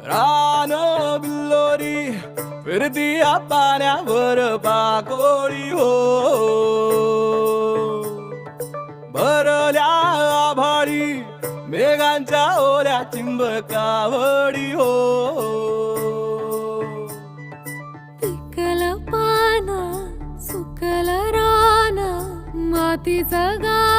रान बिल्लोरी फिरती या पाण्यावर पाकोळी हो. भरल्या आभाळी मेघांच्या ओल्या चिंबकावडी हो. पिकल पान सुकल रान मातीचं गाण